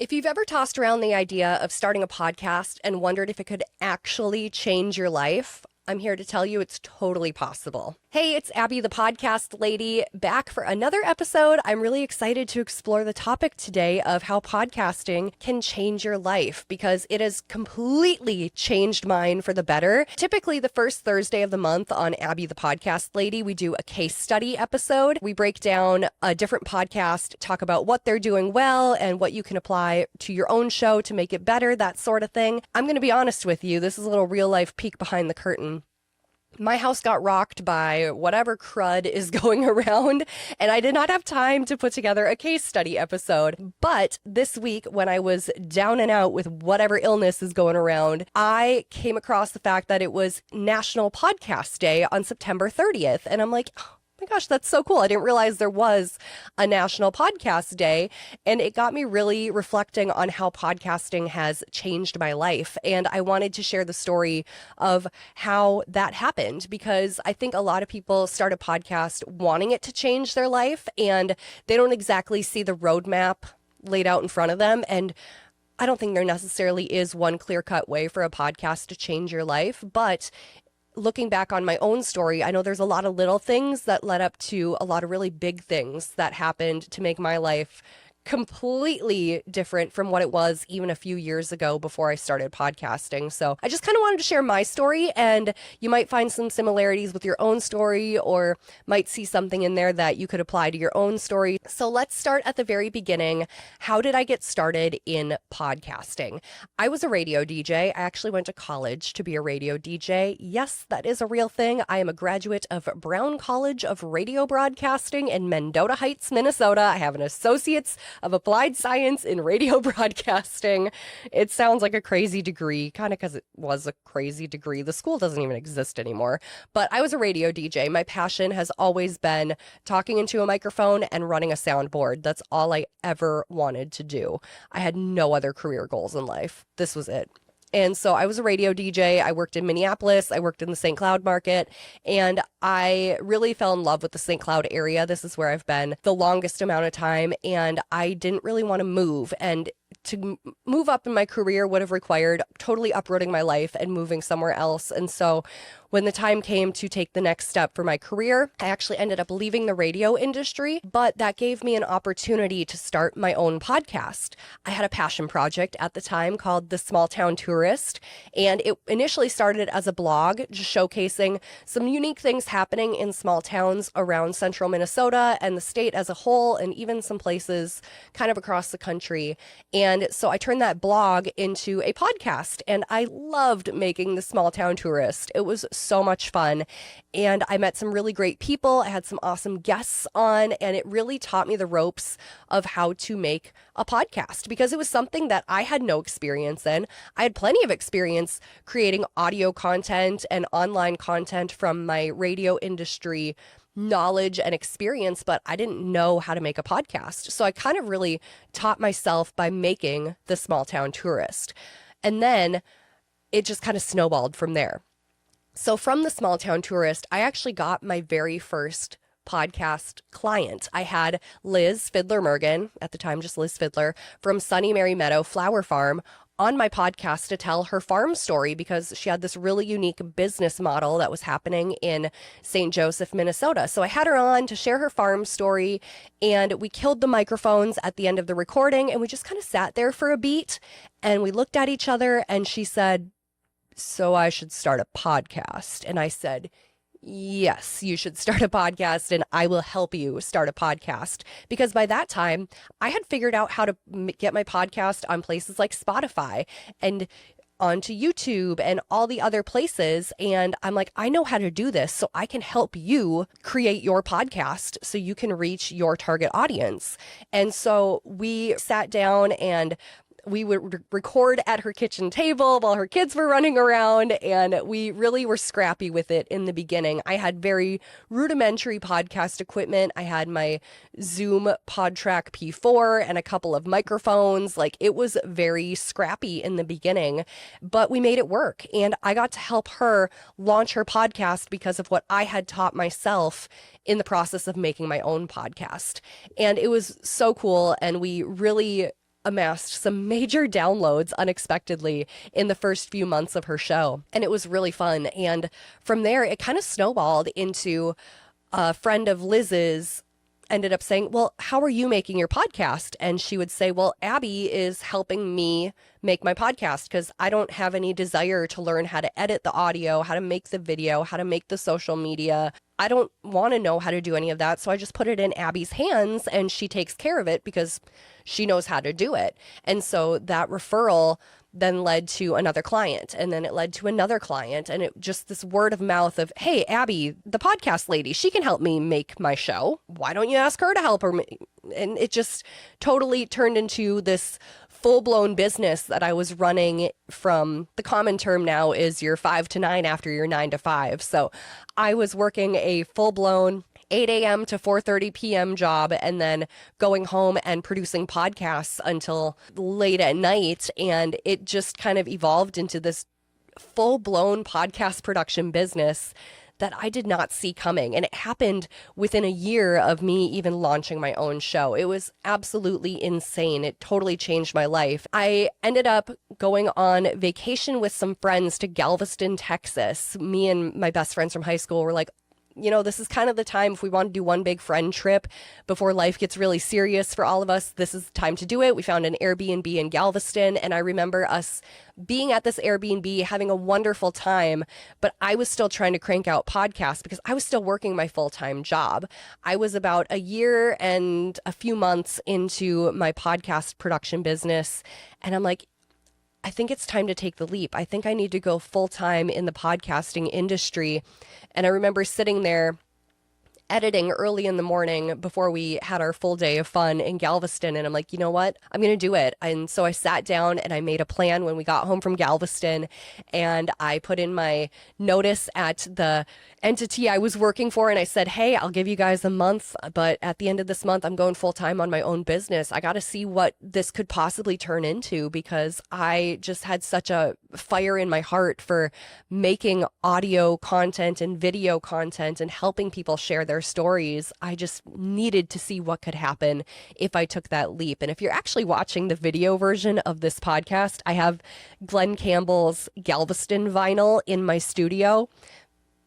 If you've ever tossed around the idea of starting a podcast and wondered if it could actually change your life, I'm here to tell you it's totally possible. Hey, it's Abbey the Podcast Lady, back for another episode. I'm really excited to explore the topic today of how podcasting can change your life because it has completely changed mine for the better. Typically, the first Thursday of the month on Abbey the Podcast Lady, we do a case study episode. We break down a different podcast, talk about what they're doing well and what you can apply to your own show to make it better, that sort of thing. I'm going to be honest with you. This is a little real life peek behind the curtain. My house got rocked by whatever crud is going around, and I did not have time to put together a case study episode. But this week, when I was down and out with whatever illness is going around, I came across the fact that it was National Podcast Day on September 30th. And I'm like, oh my gosh, that's so cool. I didn't realize there was a National Podcast Day. And it got me really reflecting on how podcasting has changed my life. And I wanted to share the story of how that happened because I think a lot of people start a podcast wanting it to change their life and they don't exactly see the roadmap laid out in front of them. And I don't think there necessarily is one clear-cut way for a podcast to change your life, but looking back on my own story, I know there's a lot of little things that led up to a lot of really big things that happened to make my life completely different from what it was even a few years ago before I started podcasting. So I just kind of wanted to share my story, and you might find some similarities with your own story or might see something in there that you could apply to your own story. So let's start at the very beginning. How did I get started in podcasting? I was a radio DJ. I actually went to college to be a radio DJ. Yes, that is a real thing. I am a graduate of Brown College of Radio Broadcasting in Mendota Heights, Minnesota. I have an associate's of applied science in radio broadcasting. It sounds like a crazy degree, kind of because it was a crazy degree. The school doesn't even exist anymore. But I was a radio DJ. My passion has always been talking into a microphone and running a soundboard. That's all I ever wanted to do. I had no other career goals in life. This was it. And so I was a radio DJ. I worked in Minneapolis. I worked in the St. Cloud market, and I really fell in love with the St. Cloud area. This is where I've been the longest amount of time, and I didn't really want to move. And to move up in my career would have required totally uprooting my life and moving somewhere else. And so when the time came to take the next step for my career, I actually ended up leaving the radio industry, but that gave me an opportunity to start my own podcast. I had a passion project at the time called the Small Town Tourist, and it initially started as a blog, just showcasing some unique things happening in small towns around central Minnesota and the state as a whole, and even some places kind of across the country. And so I turned that blog into a podcast, and I loved making the Small Town Tourist. It was so much fun, and I met some really great people. I had some awesome guests on, and it really taught me the ropes of how to make a podcast because it was something that I had no experience in. I had plenty of experience creating audio content and online content from my radio industry knowledge and experience, but I didn't know how to make a podcast. So I kind of really taught myself by making the Small Town Tourist. And then it just kind of snowballed from there. So from the Small Town Tourist, I actually got my very first podcast client. I had Liz Fiddler-Mergen, at the time just Liz Fiddler, from Sunny Mary Meadow Flower Farm on my podcast to tell her farm story because she had this really unique business model that was happening in St. Joseph, Minnesota. So I had her on to share her farm story, and we killed the microphones at the end of the recording, and we just kind of sat there for a beat, and we looked at each other, and she said, "So I should start a podcast." And I said, "Yes, you should start a podcast, and I will help you start a podcast." Because by that time, I had figured out how to get my podcast on places like Spotify and onto YouTube and all the other places. And I'm like, I know how to do this, so I can help you create your podcast so you can reach your target audience. And so we sat down and we would record at her kitchen table while her kids were running around, and we really were scrappy with it in the beginning. I had very rudimentary podcast equipment. I had my Zoom PodTrack P4 and a couple of microphones. Like, it was very scrappy in the beginning, but we made it work. And I got to help her launch her podcast because of what I had taught myself in the process of making my own podcast. And it was so cool. And we really amassed some major downloads unexpectedly in the first few months of her show. And it was really fun. And from there, it kind of snowballed into a friend of Liz's ended up saying, well, how are you making your podcast? And she would say, well, Abbey is helping me make my podcast because I don't have any desire to learn how to edit the audio, how to make the video, how to make the social media. I don't want to know how to do any of that. So I just put it in Abbey's hands and she takes care of it because she knows how to do it. And so that referral then led to another client, and then it led to another client, and it just this word of mouth of, hey, Abbey, the podcast lady, she can help me make my show. Why don't you ask her to help her? And it just totally turned into this full-blown business that I was running from, the common term now is your 5 to 9 after your 9 to 5. So I was working a full-blown 8 a.m. to 4:30 p.m. job and then going home and producing podcasts until late at night. And it just kind of evolved into this full-blown podcast production business that I did not see coming. And it happened within a year of me even launching my own show. It was absolutely insane. It totally changed my life. I ended up going on vacation with some friends to Galveston, Texas. Me and my best friends from high school were like, you know, this is kind of the time if we want to do one big friend trip before life gets really serious for all of us. This is the time to do it. We found an Airbnb in Galveston, and I remember us being at this Airbnb, having a wonderful time, but I was still trying to crank out podcasts because I was still working my full-time job. I was about a year and a few months into my podcast production business, and I'm like, I think it's time to take the leap. I think I need to go full-time in the podcasting industry. And I remember sitting there editing early in the morning before we had our full day of fun in Galveston. And I'm like, you know what? I'm going to do it. And so I sat down and I made a plan when we got home from Galveston, and I put in my notice at the entity I was working for. And I said, hey, I'll give you guys a month, but at the end of this month, I'm going full time on my own business. I got to see what this could possibly turn into because I just had such a fire in my heart for making audio content and video content and helping people share their stories. I just needed to see what could happen if I took that leap. And if you're actually watching the video version of this podcast, I have Glenn Campbell's Galveston vinyl in my studio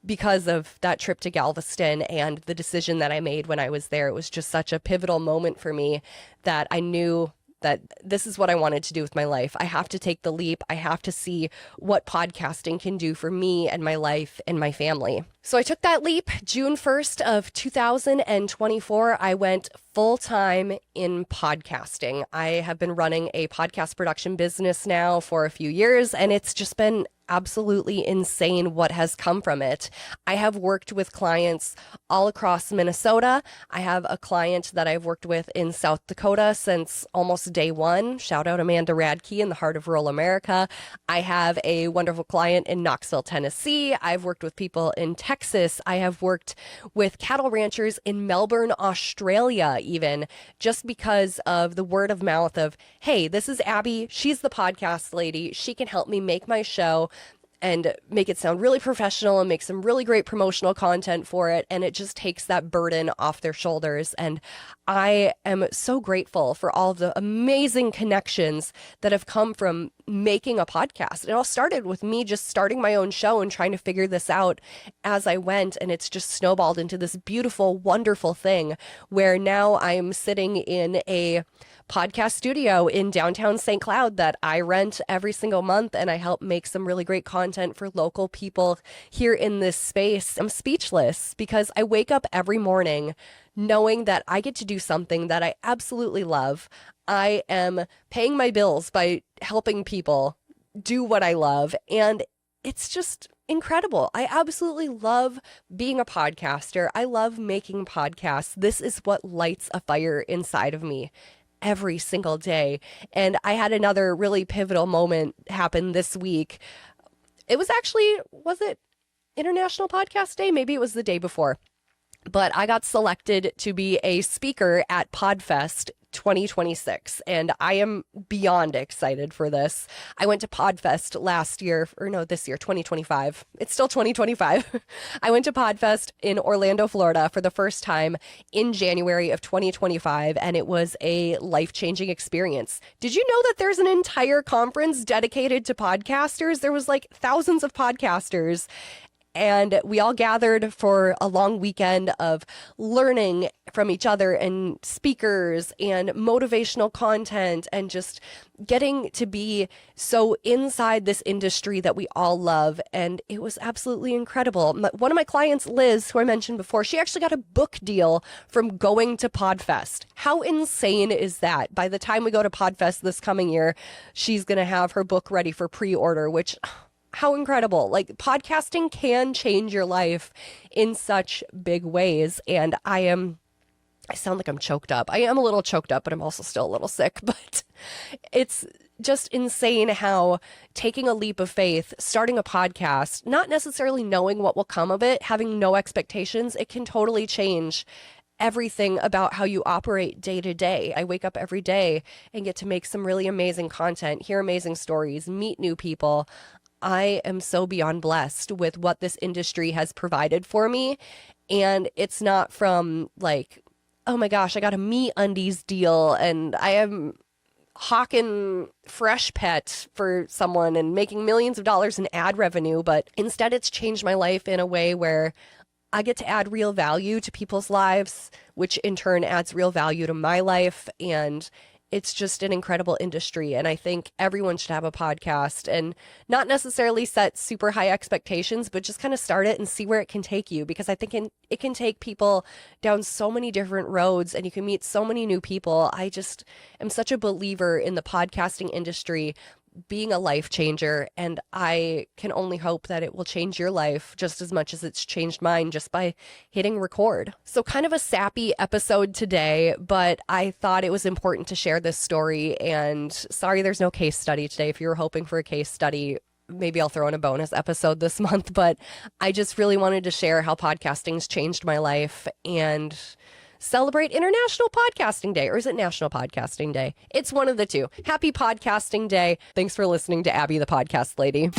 because of that trip to Galveston and the decision that I made when I was there. It was just such a pivotal moment for me that I knew that this is what I wanted to do with my life. I have to take the leap. I have to see what podcasting can do for me and my life and my family. So I took that leap. June 1st of 2024, I went full-time in podcasting. I have been running a podcast production business now for a few years, and it's just been absolutely insane what has come from it. I have worked with clients all across Minnesota. I have a client that I've worked with in South Dakota since almost day one. Shout out Amanda Radke in the heart of rural America. I have a wonderful client in Knoxville, Tennessee. I've worked with people in Texas. I have worked with cattle ranchers in Melbourne, Australia, even just because of the word of mouth of, hey, this is Abbey. She's the podcast lady. She can help me make my show and make it sound really professional and make some really great promotional content for it. And it just takes that burden off their shoulders. And I am so grateful for all of the amazing connections that have come from making a podcast. It all started with me just starting my own show and trying to figure this out as I went. And it's just snowballed into this beautiful, wonderful thing where now I'm sitting in a podcast studio in downtown St. Cloud that I rent every single month, and I help make some really great content for local people here in this space. I'm speechless because I wake up every morning knowing that I get to do something that I absolutely love. I am paying my bills by helping people do what I love, and it's just incredible. I absolutely love being a podcaster. I love making podcasts. This is what lights a fire inside of me every single day. And I had another really pivotal moment happen this week. It was actually, was it International Podcast Day? Maybe it was the day before. But I got selected to be a speaker at PodFest 2026, and I am beyond excited for this. I went to Podfest this year, 2025. It's still 2025. I went to Podfest in Orlando, Florida for the first time in January of 2025, and it was a life-changing experience. Did you know that there's an entire conference dedicated to podcasters? There was like thousands of podcasters, and we all gathered for a long weekend of learning from each other and speakers and motivational content and just getting to be so inside this industry that we all love. And it was absolutely incredible. One of my clients, Liz, who I mentioned before, she actually got a book deal from going to Podfest. How insane is that? By the time we go to Podfest this coming year, she's going to have her book ready for pre-order, which... how incredible. Like, podcasting can change your life in such big ways. And I sound like I'm choked up. I am a little choked up, but I'm also still a little sick. But it's just insane how taking a leap of faith, starting a podcast, not necessarily knowing what will come of it, having no expectations, it can totally change everything about how you operate day to day. I wake up every day and get to make some really amazing content, hear amazing stories, meet new people. I am so beyond blessed with what this industry has provided for me. And it's not from like, oh my gosh, I got a MeUndies deal and I am hawking Fresh Pet for someone and making millions of dollars in ad revenue. But instead, it's changed my life in a way where I get to add real value to people's lives, which in turn adds real value to my life. And it's just an incredible industry. And I think everyone should have a podcast and not necessarily set super high expectations, but just kind of start it and see where it can take you. Because I think it can take people down so many different roads and you can meet so many new people. I just am such a believer in the podcasting industry being a life changer, and I can only hope that it will change your life just as much as it's changed mine just by hitting record. So kind of a sappy episode today, but I thought it was important to share this story, and sorry there's no case study today. If you were hoping for a case study, maybe I'll throw in a bonus episode this month, but I just really wanted to share how podcasting's changed my life and celebrate International Podcasting Day. Or is it National Podcasting Day? It's one of the two. Happy Podcasting Day. Thanks for listening to Abbey the Podcast Lady.